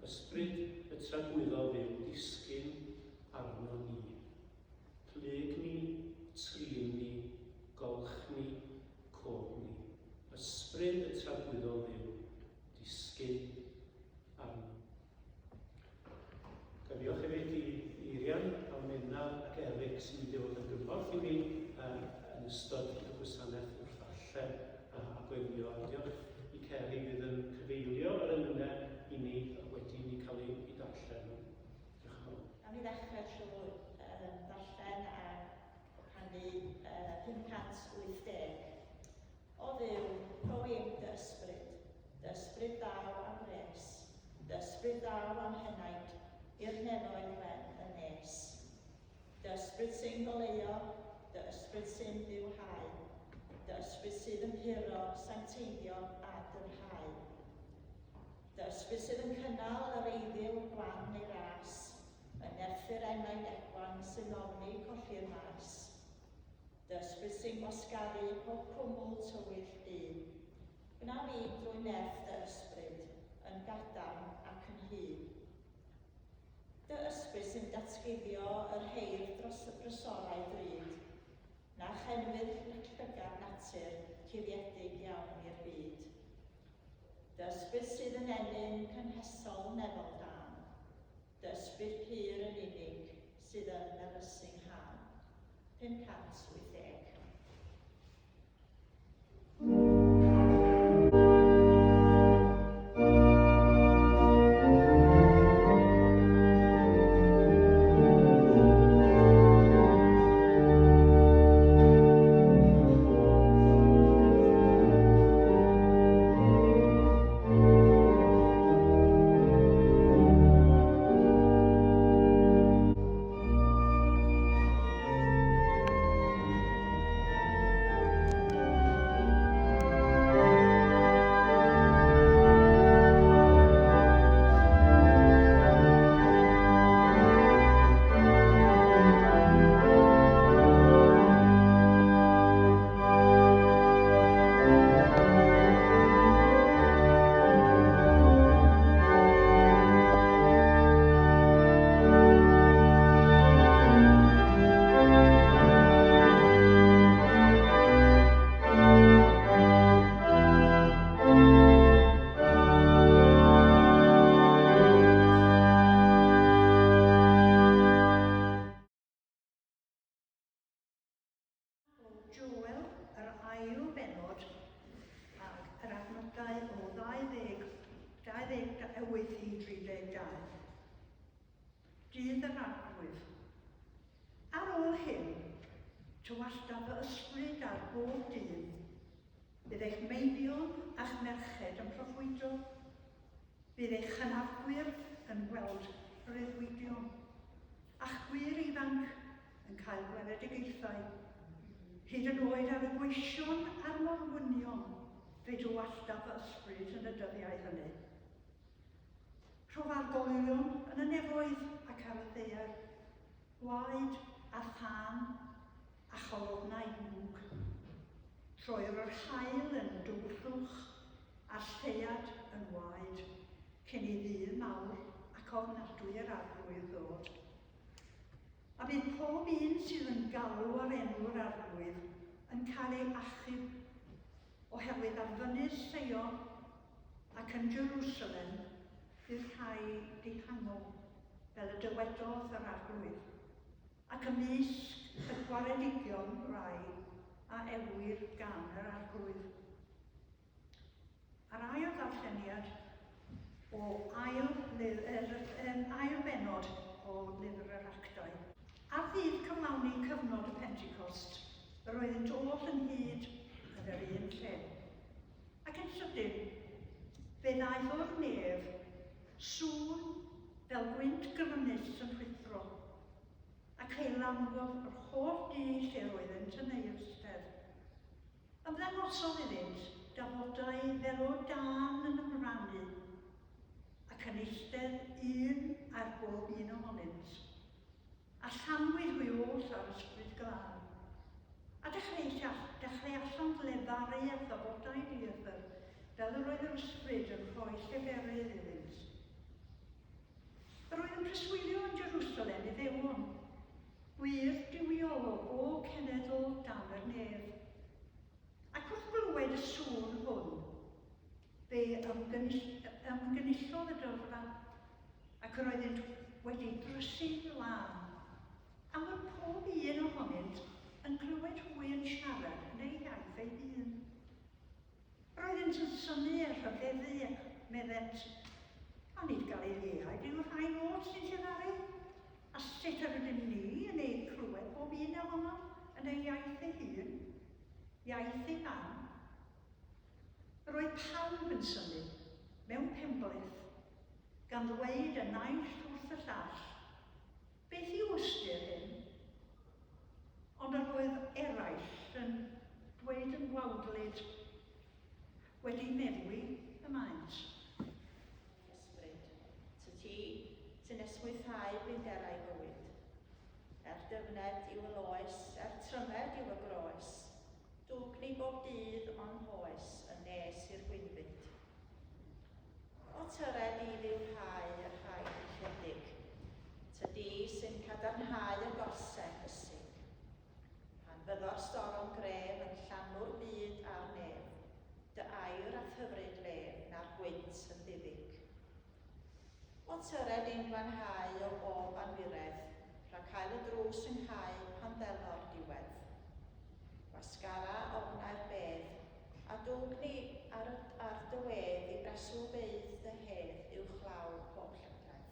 ysbryd y tragwyddo fyw disgyn arno ni. Plyg ni, trin ni, golch ni, cof ni. Ysbryd y tragwyddo fyw disgyn arno. Gafiwch hefyd i Eirian, Almena ac Eric sy'n mynd i fod yn gymorth i mi yn ystod y gwasanaeth wrth allan a gweddio. Diolch i Ceri fydd yn cyfeilio ar ymynau i ni a wedi ni cael ei darllen. Diolch yn fawr. Am i ddechrau trwy darllen a rhannu 580. O ddiw, rhoi'n dy ysbryd ddaw am res, dy ysbryd ddaw am henaid, i'r nefoedd wen y nes. Dy ysbryd sy'n goleuo, dy ysbryd sy'n ddiwhau, dy ysbryd sydd yn hiro, sancteiddio a dyrhau. Dy ysbryd sydd yn cynnal yr eiddiw gwan neu ras, yn nerthu'r enaid egwan sy'n ofni colli'r maes. Dy ysbryd sy'n gwasgaru pob cwmwl tywyll byd. Gwna fi drwy nerth dy ysbryd, yn gadarn ac yn hyd. Dy ysbryd sy'n datguddio yr heir dros y brysorau drud, na chenwyr llygad natur cuddiedig iawn i'r byd. Dy ysbryd sydd yn enyn cynhesol nefol dan, dy ysbryd pur yn unig sydd yn erysu'n hân. 580. Dydd yr arglwydd. Ar ôl hyn, tywallaf y ysbryd ar bob dydd. Bydd eich meibion a'ch merched yn proffwydo. Bydd eich chynafwyr yn gweld rhyddwydion. A'ch gwir ifanc yn cael gweledigaethau. Hyd yn oed ar y gweision a'r morwynion fe tywallaf y ysbryd yn y dyddiau hynny. Rhof argolion yn y nefoedd ac ar y ddaear, gwaed a thân a cholofnau mwg. Troer yr haul yn dwrthwch a'r lleiad yn waed, cyn i ddydd mawr ac ofnadwy yr arglwydd ddod. A bydd pob un sydd yn galw ar enw'r arglwydd yn cael ei achub oherwydd ar fynydd Sion ac yn Jerusalem bydd rhai dihangol fel y dywedodd yr arglwydd, ac ymysg y gwaredigion rai a ewir gan yr arglwydd. Ar ail ddarlleniad o ail benod o lyfr yr actau. Ar ddydd cyflawni cyfnod y Pentecost, yr oeddent oll ynghyd yn yr un lle. Ac yn sydyn, fe ddaeth o'r nef sŵn fel gwynt grymus yn rhuthro, ac ei lanwodd yr holl dŷ lle oeddent yn ei eistedd. Ymddangosodd iddynt dafodau fel o dan yn ymrannu, ac yn eistedd un ar bob un ohonynt. A Llanwyd hwy oll â'r Ysbryd Glân. A dechrau allan lefaru a dafodau dieithr, fel yr oedd yr ysbryd yn rhoi lleferydd iddynt. Yr oedd yn preswylio yn Jerusalem I ddewon. Wir diwiol o bob cenedl dan yr nef. Ac wrth glywed y sŵn hwn, fe ymgynullodd y dyrfa, ac yr oeddent wedi drysu'n lan. A mae pob un ohonynt yn clywed hwy yn siarad yn ei iaith ei hun. Roeddent yn syni a rhyfeddu, meddent, a nid Galileaid yw'r rhain oll sy'n llenari, a sut yr ydym ni yn ei clywed bob un ohono yn ei iaith ei hun, iaith ei fan. Roedd pawb yn syni mewn penbleth, gan ddweud y naill wrth y llall, beth yw ystyr hyn? Ond yr oedd eraill yn dweud yn wawdlyd, wedi meddwi y maent. Ysbryd, ty ti sy'n esmwythau blinderau bywyd. Dyfned yw y loes, trymed yw y groes. Dwg ni bob dydd o'n hoes yn nes i'r gwynfyd. O tyred I ddiwrhau y rhaid lledig. Ty di sy'n cadarnhau y gorsef ysig. Pan fyddo'r storm gref yn llanw'r byd a'r nef. Dy air a thyfryd lef na'r gwynt yn ddiddig. O tyred i'n glanhau o bob anwiredd, rhag cael y drws yn hau pan ddelor diwedd. Wasgara ofnau'r bedd, a dwg ni ar dywedd I bresw beidd dy hedd i'w chlaw pob llygredd.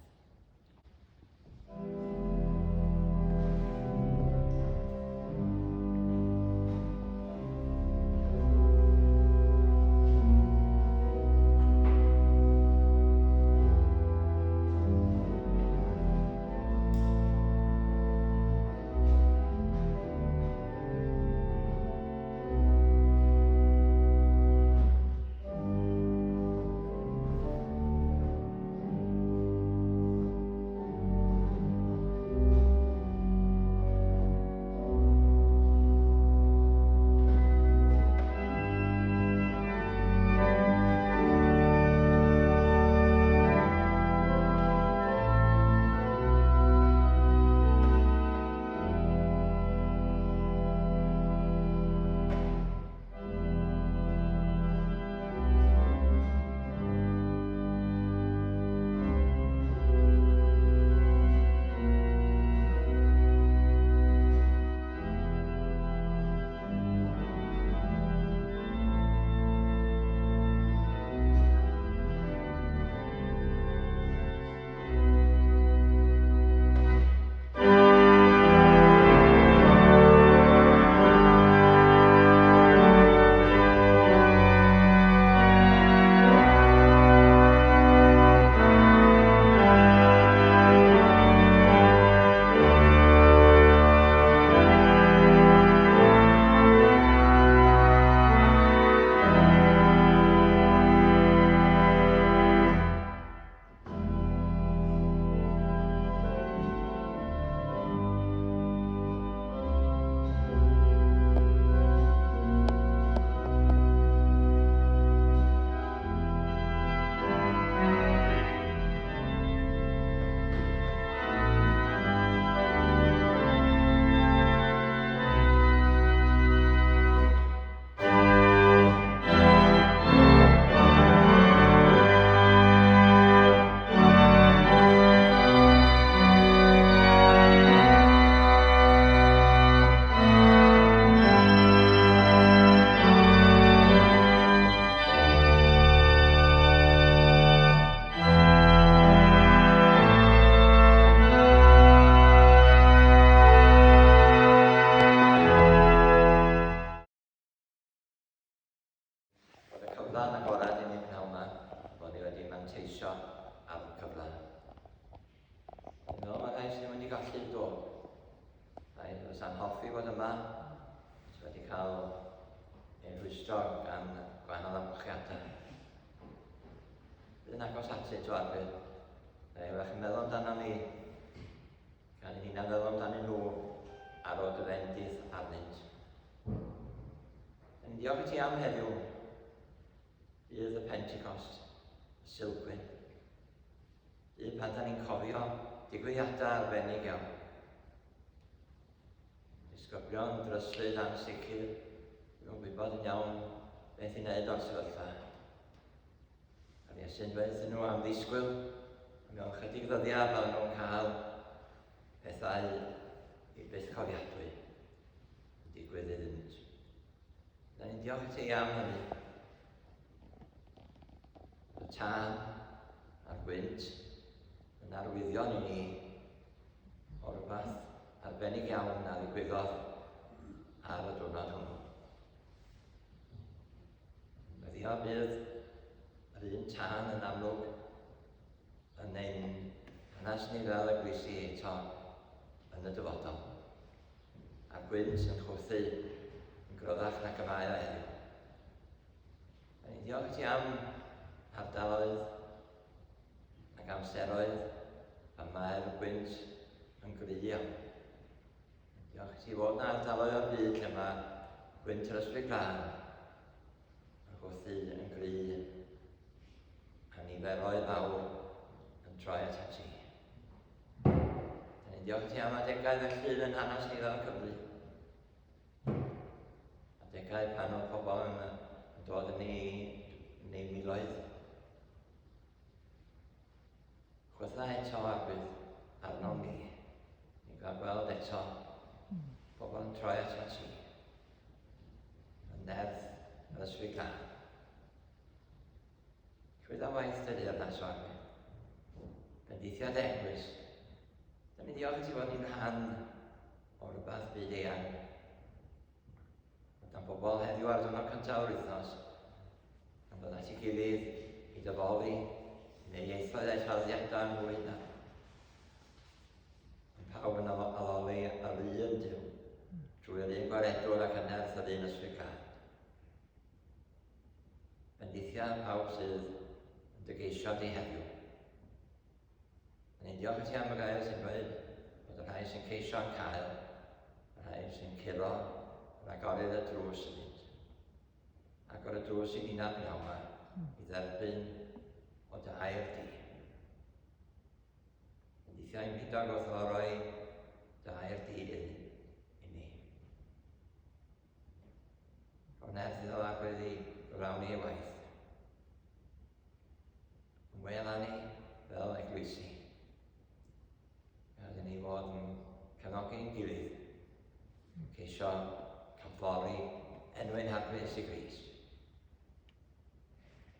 Sa'n hoffi fod yma, wedi cael ein rhwystro gan gwahanol amgylchiadau. Bydd yn agos ati to arbyd, wrach yn meddwl amdano ni, gan ein hunan meddwl amdano nhw ar ôl dy fendith arnynt. Yn diolch I ti am heddiw, dydd y Pentecost, y Silgwyn. Dydd pan da ni'n cofio digwyddiadau arbennig iawn. Disgyblion dryslyd ansicr, dwi'n gwybod yn iawn beth i wneud o'r sefyllfa. A Iesu'n dweud nhw am ddisgwyl, a mewn chydig ddyddiau fel nhw'n cael pethau i byth cofiadwy yn digwydd iddynt. Da ni'n diolch i ti am hynny. Y tân a'r gwynt yn arwyddion i ni o rhywbeth arbennig iawn a ddigwyddodd ar y diwrnod hwnnw. Meddio bydd yr un tân yn amlwg yn ein hanes ni fel eglwysi eto yn y dyfodol. A'r gwynt yn chwthu yn gryfach nag y mae o heddiw. Da ni'n diolch i ti am ardaloedd ac amseroedd pan mae'r gwynt yn gry iawn. Diolch i ti fod na ardaloedd o'r byd lle mae gwynt yr Ysbryd Glân yn chwthu yn gry a niferoedd fawr yn troi at ati. Da ni'n diolch i ti am adegau felly yn hanes ni fel Cymru. Adegau pan oedd pobl yn dod yn ei miloedd. Chwytha eto agwyd arno ni. Ni'n cael gweld eto pobl yn troi at ati. Yn nerth yr Ysbryd Glân. Llwydda waith dy dyr nas wagwe. Bendithiad eglwys. Da ni'n diolch i ti fod ni'n rhan o rhywbeth byd eang. Bod am bobl heddiw ar diwrnod cyntaf o'r wythnos yn dod at ei gilydd i dyfoddi neu ieithoedd eu traddiadau yn fwy na. Yn pawb yn aloli ar un Duw trwy'r un gwaredwr ac yn nerth yr un Ysbryd Glân. Bendithiad pawb sydd yn dy geisio di heddiw. Ni'n diolch i ti am y gael sy'n dweud bod y rhai sy'n ceisio yn cael, y rhai sy'n curo, yr agorydd y drws yn mynd. Agor y drws i unad nawma i dderbyn o dy air di. Bendithiau'n bydog wrth oroi dy air di i ni. Gwrnedd iddo agwedd i gyflawni ei waith. Wel ni fel eglwysi. Gael ni fod yn cefnogi'n gilydd, yn ceisio camfori enwyn hapus i Grist.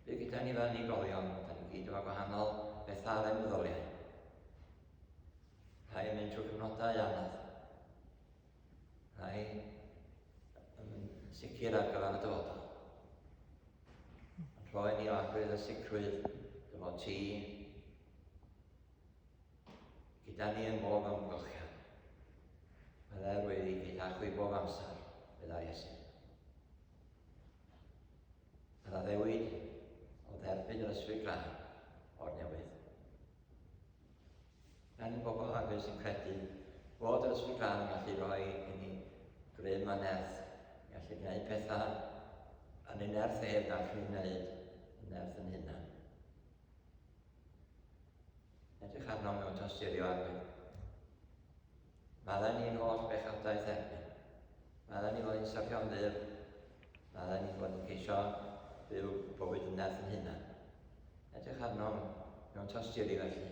Bydd gyda ni fel unigolion, da ni gyd efo gwahanol bethau ar ein meddyliau. Rhai yn mynd trwy cyfnodau anodd. Rhai yn sicr ar gyfer y dyfodol. Ond rhoi ni o agwedd y sicrwydd fod ti gyda ni yn bob amgylchiad. Mae'r wedi gyda chwi bob amser gyda Iesu. Mae'r addewid o dderbyn yr Ysbryd Glân o'r newydd. Gan y bobl agwedd sy'n credu bod yr Ysbryd Glân yn gallu rhoi i ni grym a nerth, gallu gwneud pethau yn ei nerth ef na chi'n gwneud yn nerth yn hunan. Edrych arno mewn tostirio agwedd. Mae ni'n holl bechadaeth erbyn. Mae ni fod yn syrthio'n ddyr. Mae ni fod yn ceisio byw bywyd yn nerth yn hunan. Edrych arno mewn tostirio felly.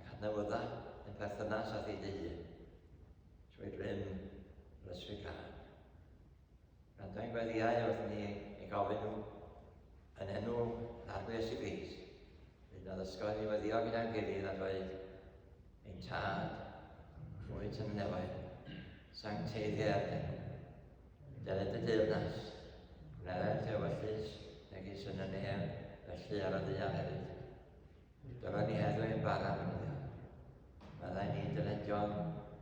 Ac adnewydda yn perthynas a ddid ei hun. Trwy rym yr Ysbryd Glân. Rhando'n gweddiau wrth ni ei gofyn nhw yn enw arglwys i Grist. Fydd na ddysgoedd ni weddio gyda'n gilydd a dweud ein tad, rwyd yn newydd, sancteiddiau'r enw. Deled y deyrnas, gwneud ewyllus, negus yn y neb, felly ar y ddiau hefyd. Dyma ni heddlu yn bara mynyddio. Meddai ni dyledion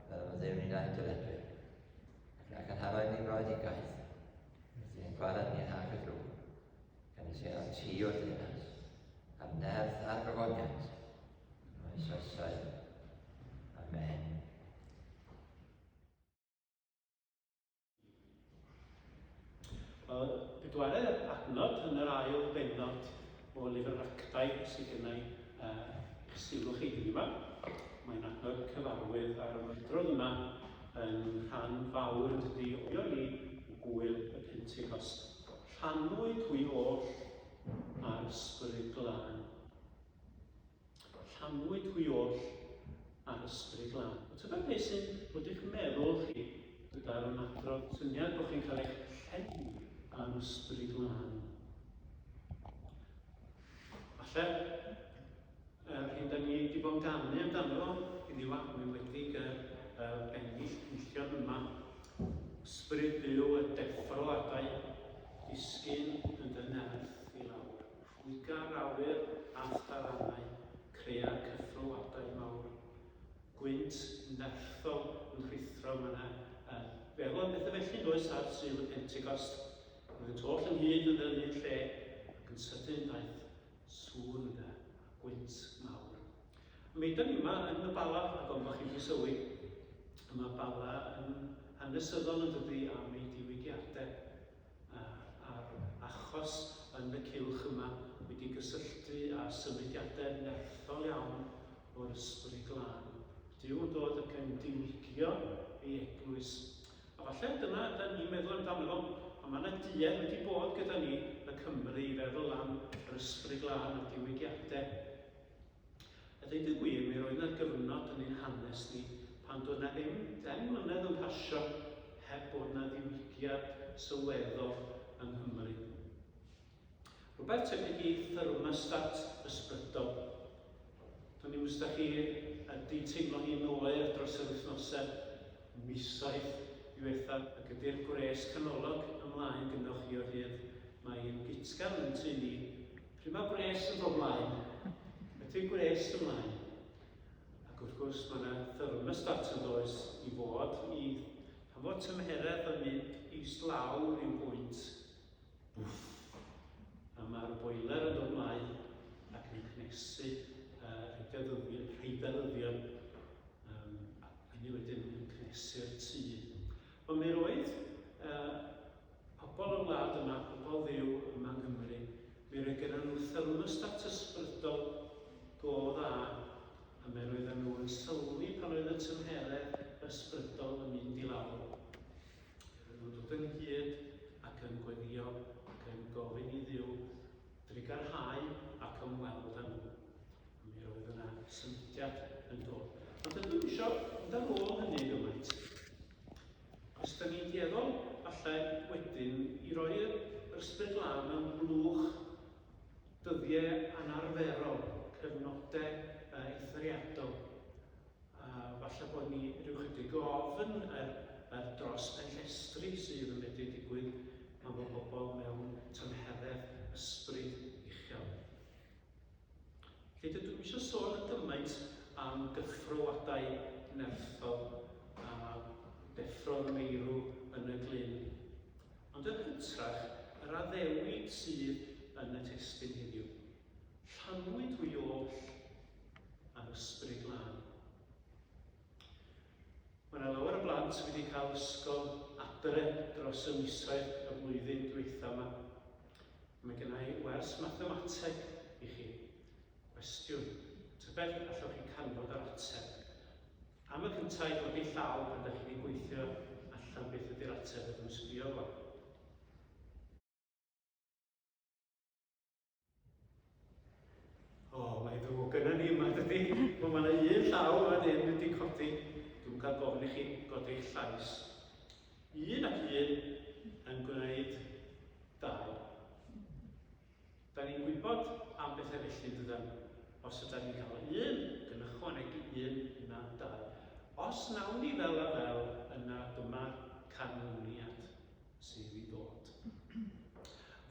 fel y ddewn ni'n ein dyledwyr. Ac yn harwain ni roedigaeth, wrth i'n gwared ni hag y drwg, gan i sy'n ti o'r deyrnas. A'r nerth a'r gogoniant. Oes oesoedd. Amen. Bedwaredd adnod yn yr ail bennod o lyfr actau sydd gennau sylwch chi yma. Mae'n adnod cyfarwydd ar y mydrodd yma yn rhan fawr ydy oio ni gwyl y Pentecost. Llanwyd hwy oll â'r Ysbryd Glân. Llanwyd hwy oll â'r Ysbryd Glân. Tybed beth sy'n bod eich meddwl chi gyda'r ymadrodd syniad bod chi'n cael eich llenwi â'r Ysbryd Glân. Falle, hyn da ni wedi bod yn ganu amdano i ddiwedd, mi wedi bennill cynllun yma. Ysbryd byw y deffroadau, disgyn yn dy nerth i lawr. Rhwygar awyr a tharannau, crea cyffroadau mawr. Gwynt yn nerthol yn rhuthro yma. Feddwl am bethau felly does ar Sul y Pentecost. Roedd yn toll yn hyd yn yr un lle, ac yn sydyn daeth sŵn yna, gwynt mawr. Mi ydyn ni yma yn y bala, ac ond bod chi'n sylwi, mae bala yn hanesyddol yn dydi am ei diwygiadau. A'r achos yn y cylch yma wedi gysylltu â symudiadau nerthol iawn o'r Ysbryd Glân. Dyw yn dod ac yn diwygio ei eglwys. A falle dyna da ni'n meddwl amdano, a mae yna duedd wedi bod gyda ni y Cymru i feddwl am yr Ysbryd Glân a'r diwygiadau. A dweud y gwir, mi roedd yna gyfnod yn ein hanes ni pan doedd yna ddim 10 mlynedd yn pasio heb bod yna ddiwygiad sylweddol yng Nghymru. Rhywbeth tebyg i thermostat ysbrydol. Do'n i'n ystod chi ydi teimlo hi'n oer dros yr wythnosau, misoedd diwethaf, ac ydy'r gwres canolog ymlaen gynnwch chi o hyd. Mae'n gitgar yn tu ni. Pryd mae gwres yn dod ymlaen, ydy'r gwres ymlaen. Ac wrth gwrs mae yna thermostat yn does i fod i pan fod tymheredd yn mynd i slawr i'w bwynt. Bwff! A mae'r boiler yn dod ymlaen ac yn cnesu rheiddelyddion a ni wedyn yn cnesu'r tŷ. Ond mi roedd pobl y wlad yma, pobl ddiw yma yng Nghymru, mi roedd gen nhw thermostat ysbrydol go dda, a mi roedd nhw yn sylwi pan oedd y tymheredd ysbrydol yn mynd i lawr. Roedd nhw'n dod yn hyd ac yn gweddïo ac yn gofyn i Dduw drigarhau ac ymweld â nhw. Mi roedd yna symudiad yn dod. Ond ydym eisiau mynd ar ôl hynny gymaint. Os da ni'n dieddol, allai wedyn, i roi'r Ysbryd Glân mewn blwch dyddiau anarferol, cyfnodau eithriadol. Falle bod ni rhyw chydig o ofn dros y llestri sydd yn medru digwydd am bod pobl mewn tymheredd ysbryd uchel. Felly dydw i eisiau sôn yn gymaint am gyffroadau nerthol a deffro'r meirw yn y glyn. Ond yn hytrach, yr addewid sydd yn y testun heddiw. Llanwyd hwy oll â'r Ysbryd Glân. Mae yna lawer o blant wedi cael ysgol adre dros y misoedd y flwyddyn diwethaf yma. Mae gennau wers mathemateg i chi. Cwestiwn, tybed allwch chi canfod ar ateb. Am y cyntaf i ddod i llaw pan ydych chi'n gweithio allan beth ydy'r ateb ydych chi'n sbio fo. Mae ddrwg gyda ni yma, dydy. Mae yna un llaw fan hyn wedi codi. Dwi'n cael gofyn i chi godi'ch llais. Un ac un yn gwneud 2. Da ni'n gwybod am bethau felly dydyn. Os ydym ni'n cael un, yn ychwanegu 1 yna 2. Os nawn ni fel a fel, yna dyma'r canlyniad sydd i ddod.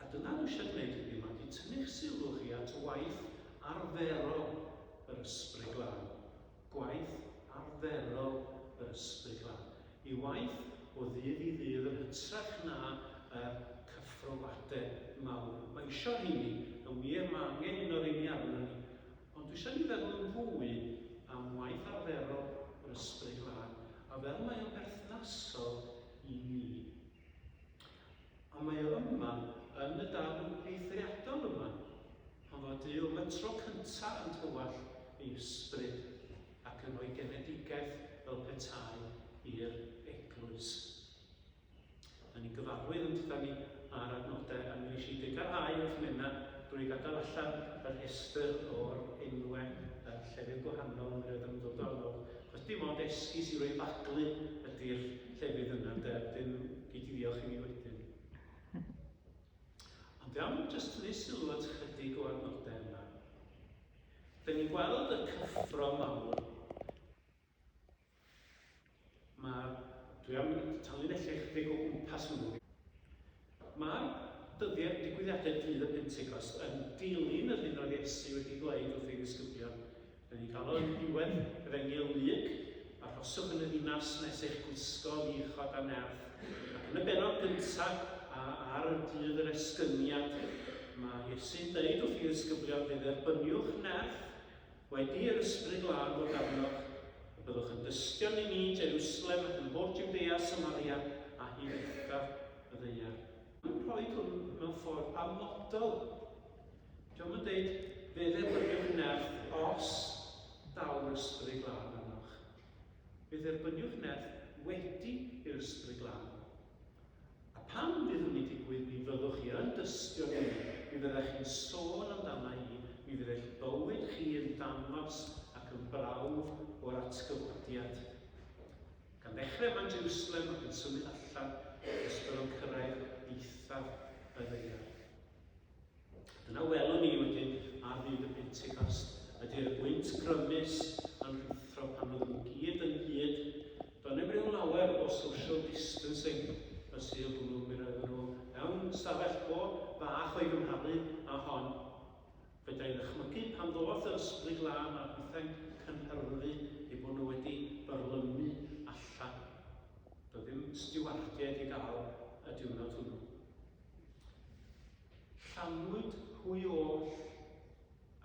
A dyna nhw eisiau gwneud hynny yma, di tynnu'ch sylw chi at waith arferol yr Ysbryd Glân. Gwaith arferol yr Ysbryd Glân. I waith o ddydd i ddydd yn hytrach na cyffrowadau mawr. Mae eisiau hynny, yn wir mae angen un o'r un arno ni. Ond dwi eisiau ni feddwl yn fwy am waith arferol yr Ysbryd Glân, a fel mae o'n berthnasol i ni. A mae o yma yn y darn eithriadol yma, pan fod Duw am y tro cyntaf yn tywall ei ysbryd ac yn rhoi genedigaeth fel petai i'r eglwys. Da ni'n gyfarwydd yn tyda ni ar adnodau a mi nes i digarhau wrth mynd drwy gadael allan yr rhestr o'r enwau llefydd gwahanol yn rhaid am ddod o'n ôl. Chos dim ond esgus i roi baglu ydy'r llefydd yna, dim gyd i ddiolch i mi wedyn. Ond iawn, jyst yn ei sylw at chydig o adnodau yma. Da ni'n gweld y cyffro mawr. Dwi am talu'n ellech chydig o gwmpas nhw. Mae'r digwyddiadau dydd y Pentecost yn dilyn yr hyn oedd Iesu wedi dweud wrth ei ddisgyblion. Da ni'n cael o'n diwedd Efengyl Lyg, a rhoswch yn y ddinas nes eich gwisgo lichod a nerth. Ac yn y benod gyntaf ar y dydd yr esgyniad, mae Iesu'n dweud wrth ei ddisgyblion fydd erbyniwch nerth wedi'r Ysbryd Glân o'r arnoch, a byddwch yn dystion i ni Jerusalem ac yn holl Jwdea, Samaria a hyd eithaf y ddaear. Mae'n rhoi hwn mewn ffordd amodol. Diolch yn dweud fydd erbyniwch nerth os daw'r Ysbryd Glân arnoch. Fydd erbyniwch nerth wedi i'r Ysbryd Glân. A pan fydd hwnni digwydd, mi fyddwch chi yn dystion i mi, mi fyddech chi'n sôn amdana i, mi fydd eich bywyd chi yn dangos ac yn brawf o'r atgyfodiad. Gan ddechrau mewn Jerusalem ac yn symud allan, os byddwn cyrraedd eithaf y ddaear. Dyna welwn ni wedyn ar ddydd y Pentecost, ydy'r gwynt grymus a'n rhuthro pan oedden nhw gyd yn hyd. Do'n ddim rhyw lawer o social distancing y sy'n hwnnw, mi roedden nhw mewn stafell go bach o'i gymharu â hon. Fedra i ddychmygu pan ddoth yr Ysbryd Glân a pethau'n cynhyrfu eu bod nhw wedi byrlymu allan. Doedd ddim stiwardiaid i gael y diwrnod hwnnw. Llanwyd hwy oll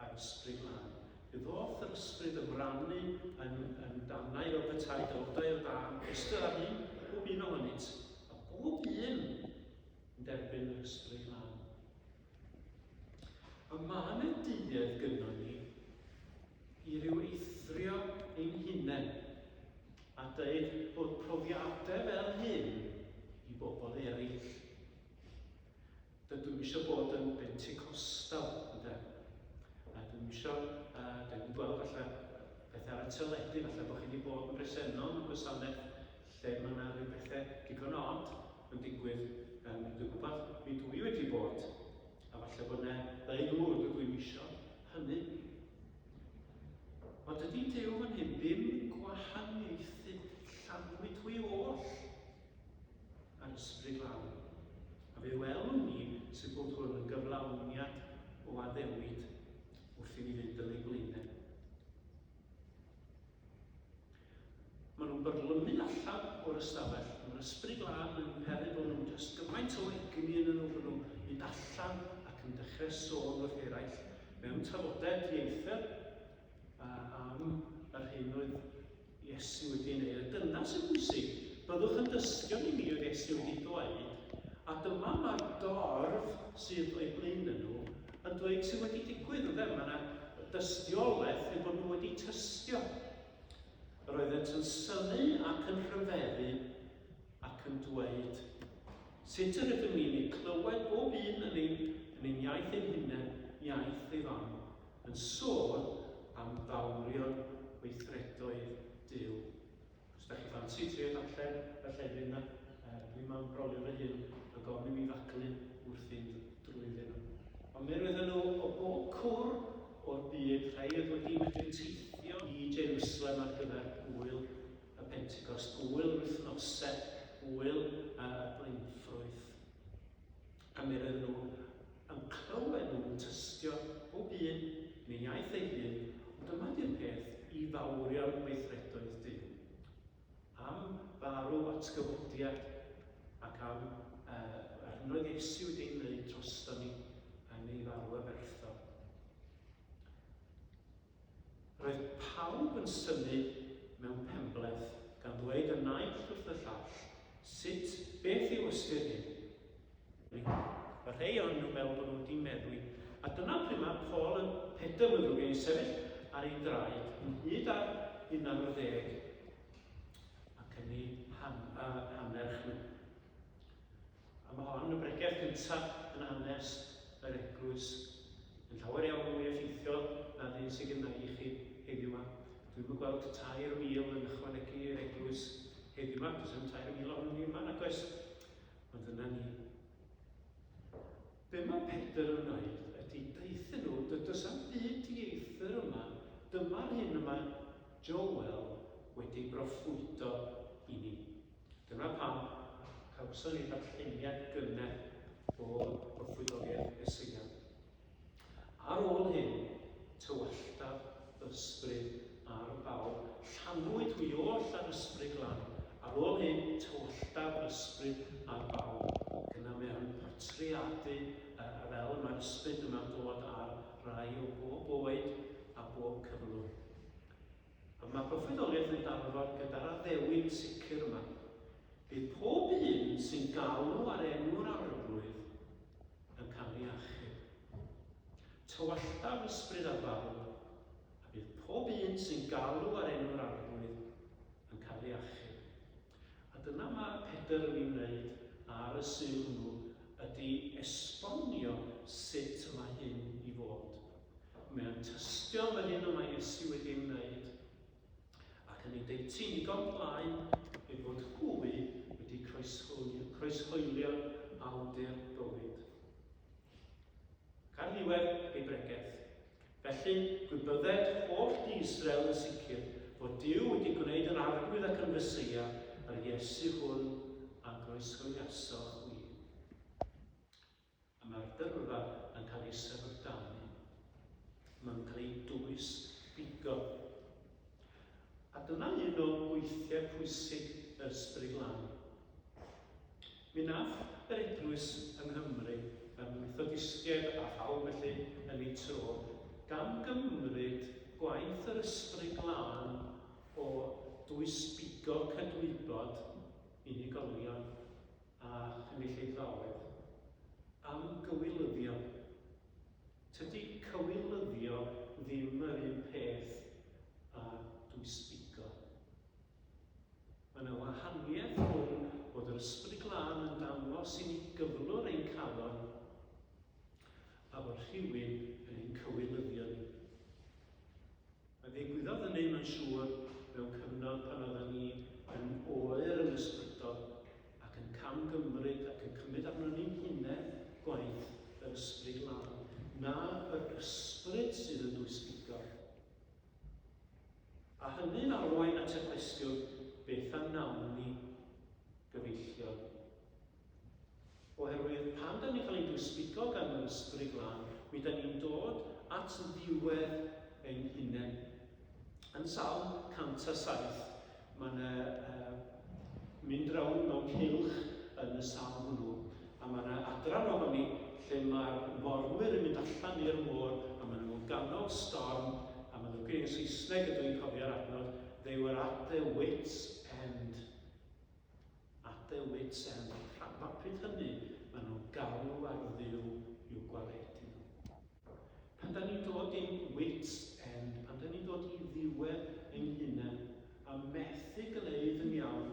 â'r Ysbryd Glân. Fe ddoth yr ysbryd ymrannu yn danau o petai dafodau o'r dan, eistedd ar un, bob un ohonynt, a bob un yn derbyn yr Ysbryd Glân. A mae yna duedd gynno ni i ryw eithrio ein hunain a dweud bod profiadau fel hyn i bobl eraill. Dydw i eisiau bod yn Bentegostal, ynde? A dwi'n eisiau, dwi'n gweld falle bethau ar y teledu, falle bod chi wedi bod yn bresennol yn gwasanaeth lle mae yna rhyw bethau digon od yn digwydd. Dwi'n gwybod mi dwi wedi bod, a falle bod yna ddau ddŵr dwi'n eisiau hynny. Ond ydy Duw fan hyn ddim gwahaniaethu llanwyd hwy oll â'r Ysbryd Glân. A fe welwn ni sydd bod hwn yn gyflawniad o addewid wrth i ni fynd yn ei blaenau. Maen nhw'n byrlymu allan o'r ystafell. Mae'r Ysbryd Glân yn heri bod nhw'n just gymaint o egni yn nhw bod nhw'n mynd allan ac yn dechrau sôn wrth eraill mewn tafodau dieithr am yr hyn oedd Iesu wedi gwneud. Dyna sy'n bwysig. Byddwch yn dystion i mi oedd Iesu wedi dweud, a dyma mae'r dorf sydd o'i blaen nhw yn dweud sydd wedi digwydd yn ddim. Mae yna dystiolaeth yn bod nhw wedi tystio. Yr oeddent yn synu ac yn rhyfeddu ac yn dweud sut yr ydym ni'n ei clywed bob un yn ein iaith ein hunain, iaith ei fan, yn sôn am ddawrion weithredoedd Duw. Os da chi fansi trio allan y llefydd yna, dwi'n ma'n brolio fy hun a gofyn i mi ddaclu wrthi'n drwyddyn nhw. Ond mi roedden nhw o bob cwr o'r byd, rhai oedd wedi medru teithio i Jerusalem ar gyfer hwyl y Pentecost, hwyl wythnosau, hwyl y blaenffrwydd. A mi roedden nhw yn clywed nhw'n tystio bob un yn ei iaith ei hun, ond dyma di'r peth i ddawrio'r weithredoedd Duw. Am farw atgyfodiad ac am yr hyn oedd Iesu wedi'i wneud drosto ni yn ei farw abertho. Roedd pawb yn synu mewn penbleth gan ddweud y naill wrth y llall, sut, beth yw ystyr hyn? Mae rhai o'n nhw meddwl bod nhw wedi meddwi. A dyna pryd mae Paul yn pedair mlynedd yn sefyll ar ei draed, ynghyd ar 11 ac yn ei hanner chwi. A mae hon y bregeth gyntaf yn hanes yr eglwys yn llawer iawn mwy effeithiol na ddyn sydd gyda i chi heddiw yma. Dwi'n yn gweld 3,000 yn ychwanegu i'r eglwys heddiw yma, does dim 3,000 o'n ni yma nag oes, ond dyna ni. Be mae Pedr yn wneud ydy deithio nhw, does am byd dieithr yma, dyma'r hyn yma Joel wedi broffwydo i ni. Dyna pam cawson ni ddarlleniad gynnar o broffwydoliaeth Meseia. Ar ôl hyn, tywallaf ysbryd ar bawb, Llanwyd hwy oll â'r Ysbryd Glân. Ar ôl hyn, tywallaf ysbryd ar bawb. Gyna mewn portreadu fel mae'r ysbryd yma'n dod ar rai o bob oed a bob cyflwr. A mae broffwydoliaeth yn darfod gyda'r addewid sicr yma. Bydd pob un sy'n galw ar enw'r arglwydd yn cael ei achub. Tywallaf ysbryd ar bawb, a bydd pob un sy'n galw ar enw'r arglwydd yn cael ei achub. A dyna mae Pedr yn ei wneud ar y sylw nhw ydy esbonio sut mae hyn i fod. Mae'n tystio am hyn yma Iesu wedi wneud ac yn ei deityn digon blaen ei fod hwy wedi croeshoelio awdur bywyd. Ac ar ddiwedd ei bregeth, felly gwybydded holl di Israel yn sicr fod Duw wedi gwneud yn arglwydd ac yn Meseia ar Iesu hwn a groeshoeliaso chwi. A mae'r dyrfa yn cael ei sefydanu. Mae'n cael ei dwys bigo. A dyna un o gweithiau pwysig yr Ysbryd Glân. Mi nath yr eglwys yng Nghymru, yn Methodistiaid a phawb felly yn ei tro, gan gymryd gwaith yr Ysbryd Glân o dwys bigo cydwybod unigolion a chynulleidfaoedd am gywilyddio. Tydi cywilyddio ddim yr un peth a dwys bigo. Mae yna wahaniaeth rhwng bod yr Ysbryd Glân yn dangos i ni gyflwr ein calon a bod rhywun yn ein cywilyddio ni. Mae ddigwyddodd yn ein siŵr mewn cyfnod pan oedden ni yn oer yn ysbrydol ac yn camgymryd ac yn cymryd arno ni'n hunain gwaith yr Ysbryd Glân, na yr ysbryd sydd yn dwys bigo. A hynny'n arwain at y cwestiwn beth a nawn ni gyfeillion. Oherwydd pan da ni'n cael ei dwysbigo gan yr Ysbryd Glân, mi da ni'n dod at ddiwedd ein hunain. Yn Salm 107, mae'n mynd rawn mewn cylch yn y salm hwnnw, a mae'n adran ohoni lle mae'r morwyr yn mynd allan i'r môr, a maen nhw'n ganol storm, a maen nhw'n gwneud Saesneg ydw i'n cofio'r adnod, they were at their wits' end. At their wits' end. Mae pryd hynny, maen nhw'n galw ar Dduw i'w gwaledu nhw. Pan da ni'n dod i'n wits' end, pan da ni'n dod i ddiwedd ein hunain, a methu gwneud yn iawn,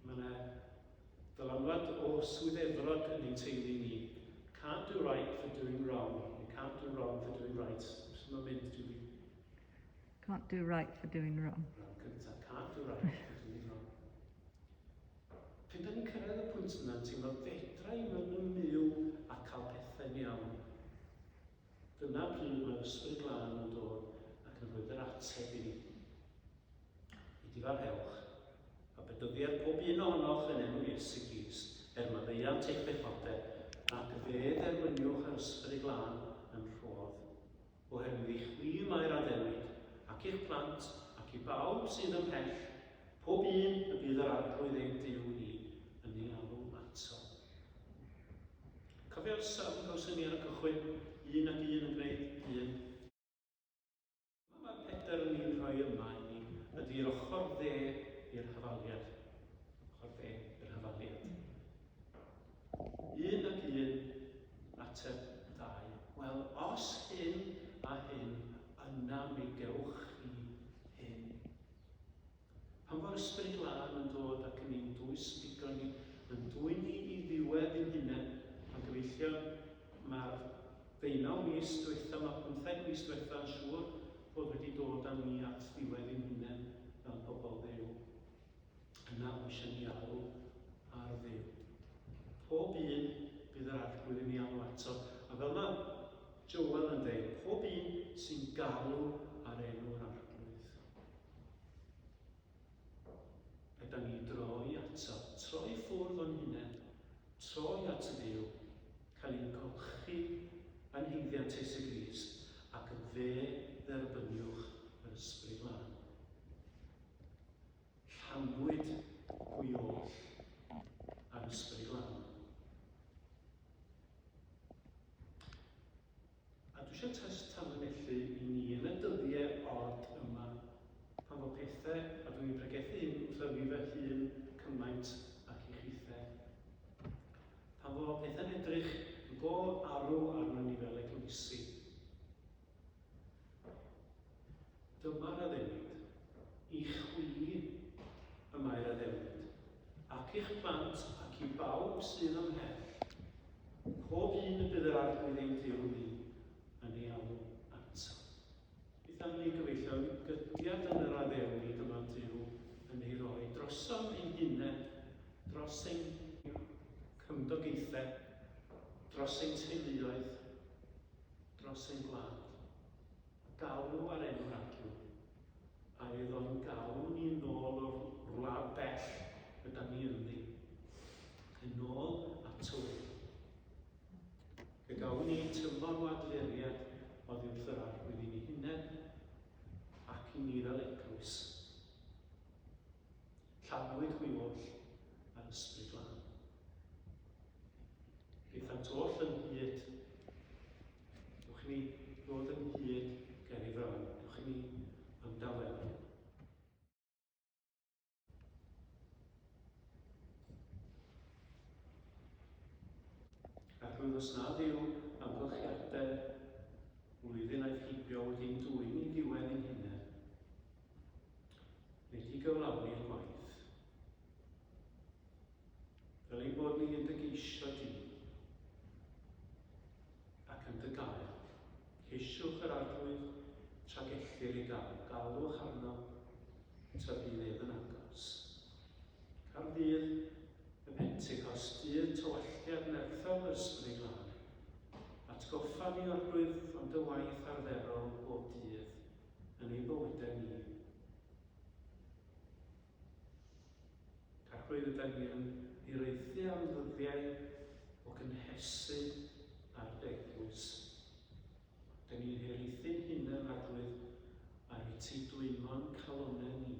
mae yna dylanwad o swyddefrog yn ein teulu ni. Can't do right for doing wrong. You can't do wrong for doing right. Mae'n mynd, Julie? Can't do right for doing wrong. Cyntaf, can't do right for doing wrong. Pan da ni'n cyrraedd y pwynt yna, ti'n meddwl, fedra i mynd yn myw a cael pethau'n iawn. Dyna pryd mae'r Ysbryd Glân yn dod ac yn rhoi'r ateb i ni. I difarhewch, a bedyddiad pob un ohonoch yn enw Iesu Grist, maddeuant eich bethodau, ac fe dderwyniwch yr Ysbryd Glân yn rhodd. Oherwydd i chwi mae'r addewid, ac i'ch plant, ac i bawb sydd ymhell, pob un y bydd yr arglwydd ein Duw ni yn ei alw ato. Cofio'r salm gawson ni ar y cychwyn, un ac un yn gwneud un. Mae Pedr yn ein rhoi yma i ni, ydy'r ochr dde i'r hafaliad. Ochr dde i'r hafaliad. Un ac un ateb dau. Wel, os hyn a hyn, yna eisiau ni alw ar Dduw. Pob un bydd yr arglwydd yn ei alw ato. A fel mae Joel yn dweud, pob un sy'n galw ar enw'r arglwydd. Ydyn ni droi ato, troi ffwrdd o'n hunain, troi at y Dduw, cael ein golchi yn heiddiant Iesu Grist, ac yn fe dderbyniwch yr Ysbryd Glân. Llanwyd hwy oll â'r Ysbryd Glân. A dwi eisiau tanlinellu i ni yn y dyddiau od yma, pan fod pethau, a dwi'n pregethu hyn wrth ymi fy hun cymaint ac i chithau. Pan fod pethau'n edrych yn go arw arno ni fel eglwysi. Dyma'r addewid, i chwi y mae'r addewid, ac i'ch plant ac i bawb sydd ymhell. Pob un y bydd yr arglwydd ein Dduw ni yn ei alw ato. Bydd am ni gyfeillio gydiad yn yr addewid yma Dduw yn ei roi drosom ein hunain, dros ein cymdogaethau, dros ein teuluoedd, dros ein gwlad. Galw ar enw'r arglwydd, a iddo'n galw ni nôl o'r wlad bell ydym ni ynddi, yn ôl at Tywydd. Fe gawn ni tymor wadleriad oddi wrth yr arglwydd i ni hunain ac i ni fel eglwys. Llanwyd hwy oll â'r Ysbryd Glân. Bydd oll yn hyd. Dwch ni ddod yn hyd ger ei frawd. Dwch ni ymdawelu. Ac roedd os na Dduw amgylchiadau blwyddyn a'i heibio wedi'n dwyn i ddiwedd ein hunain, wedi gyflawni'r gwaith. Fel ein bod ni yn dy geisio di, ac yn dy gael. Ceisiwch yr arglwydd tra gellir ei gael. Galwch arno tra bydd ef yn agos. Car ddydd y Pentecost, dydd tywalliad nerthol yr Ysbryd Glân. Atgoffa ni o'r rwydd ond y waith arferol bob dydd yn ei bywydau ni. Ac roedd ydyn ni yn hiraethu am ddyddiau o gynhesu ar eglwys. Dyn ni'n hiraethu'n hunain arglwydd ar ei tydwymo'n calonau ni.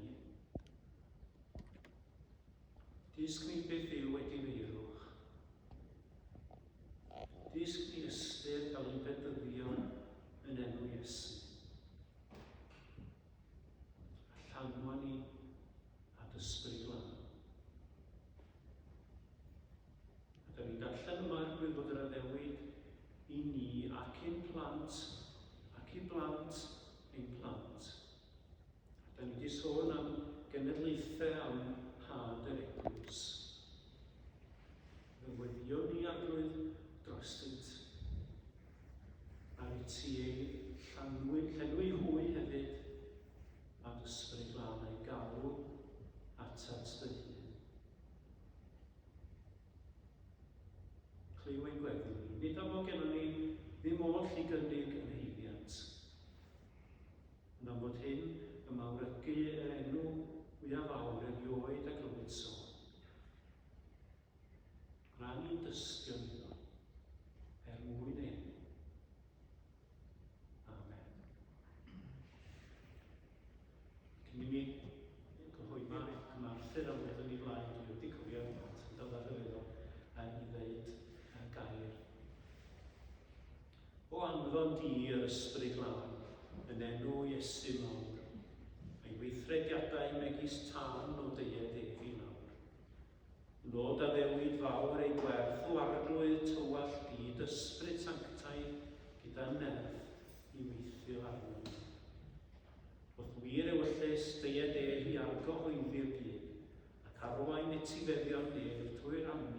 Disg ni beth yw wedi feirwch. Disg ni ystyr cael ein bedyddio yn enw Iesu. A llanwa ni at Ysbryd Glân. A da ni'n darllen yma rwy'n bod yr addewid i ni ac ein plant ac i blant ein plant. A da ni wedi sôn am genedlaethau am had yr eglwys. Newyddion ni arglwydd drostynt. Ar ei ti ei llenwi hwy hefyd â'r Ysbryd Glân a'i galw atat dy hun. Cliw ein gweddi ni. Nid am o gennym ni ddim oll i gynnig yn heiddiant. Ond am fod hyn yn mawrygu yr enw mwyaf fawr erioed a glywyd sôn. Rhan ni'n dystio iddo, mwyn enw. Amen. Cyn i mi gyhoeddi cymarthyr am wedyn i flaen, dwi wedi cofio yn dod ar y feddwl i ddeud gair. O anfon di yr Ysbryd Glân yn enw Iesu mawr, a'i weithrediadau megis tân o deied efi nawr. Nod a ddewid fawr ei gwerth o arglwydd tywall byd ysbryd sanctaidd gyda nerth i weithio arno. Wrth wir ewyllus deied ef i argyhoeddi'r byd ac arwain etifeddion ef trwy'r amni